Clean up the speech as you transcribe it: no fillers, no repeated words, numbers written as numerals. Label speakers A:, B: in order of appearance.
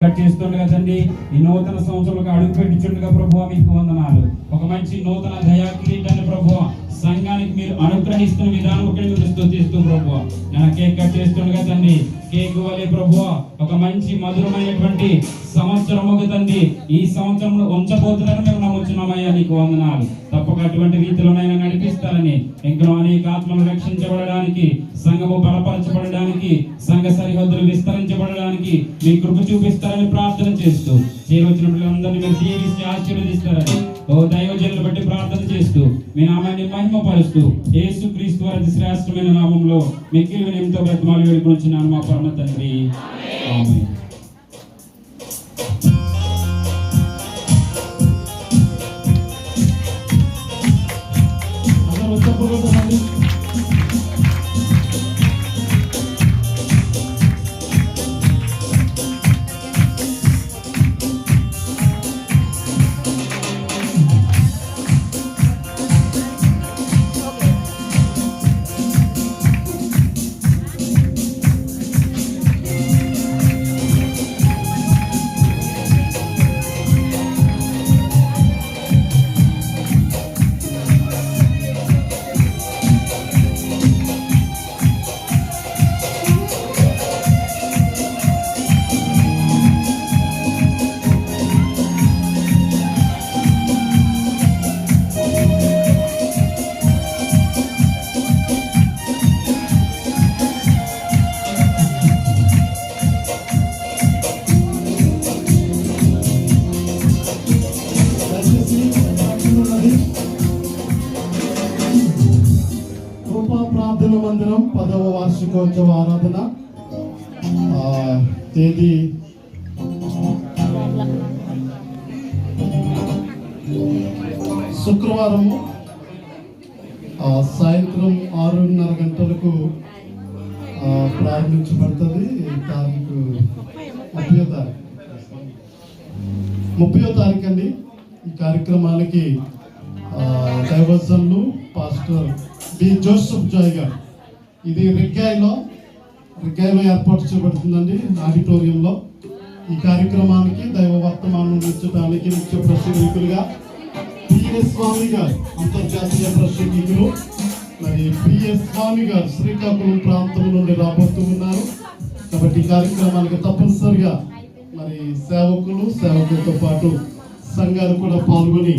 A: Cut చేస్తుండగా తండ్రి ఈ నూతన సంవత్సరంలో అడుగు పెట్టించుండగా ప్రభువా మీకు వందనాలు. ఒక మంచి నూతన దయా కిరీటాన్ని ప్రభువా సంఘానికి మీరు అనుగ్రహిస్తున్న విధానం ఒకటి మీరు స్తుతిస్తూ ప్రభువా కేక్ కట్ చేస్తుండగా తండ్రి కేక్ వలె ప్రభువా ఒక మంచి మధురమైనటువంటి సంవత్సరము తండ్రి ఈ సంవత్సరంలో ఉంచబోతున్నారని మేము నమ్ముచున్నామయ్యా. నీకు వందనాలు. తప్పక అటువంటి రీతిలోనైనా నడిపిస్తారని, ఇంకా అనేక ఆత్మలు రక్షించబడడానికి, సంఘము బలపరచబడడానికి, సంఘ సరిహద్దులు విస్తరించబడడానికి మీ కృప చూపిస్తారని ప్రార్థన చేస్తూ చేరొచ్చిన పిల్లలందరినీ మీరు దీవించి ఆశీర్వదిస్తారని దైవజనులను బట్టి ప్రార్థన చేస్తూ మీ నామాన్ని మహిమపరుస్తూ యేసుక్రీస్తు వారి శ్రేష్టమైన నామంలో మిక్కిలి వినయంతో బ్రతిమాలు వేడుకొనుచున్నాను మా పరమ తండ్రి. ఆమేన్.
B: ప్రార్థన మందిరం 10వ వార్షికోత్సవ ఆరాధన తేదీ శుక్రవారము సాయంత్రం 6:30 గంటలకు ప్రారంభించబడుతుంది. తారీఖు 30వ తారీఖు అండి. ఈ కార్యక్రమానికి దైవజనులు పాస్టర్ బి జోసెఫ్ జాయ్ గారు, ఇది రిగ్గాయిలో ఏర్పాటు చేయబడుతుందండి ఆడిటోరియంలో. ఈ కార్యక్రమానికి దైవ వర్తమానం ఉంచడానికి ముఖ్య ప్రసంగికులుగా పిఎస్ స్వామి గారు, అంతర్జాతీయ ప్రసంగికులు. మరి పిఎస్ స్వామి గారు శ్రీకాకుళం ప్రాంతం నుండి రాబోతూ ఉన్నారు. కాబట్టి ఈ కార్యక్రమానికి తప్పనిసరిగా మరి సేవకులతో పాటు సంఘాలు కూడా పాల్గొని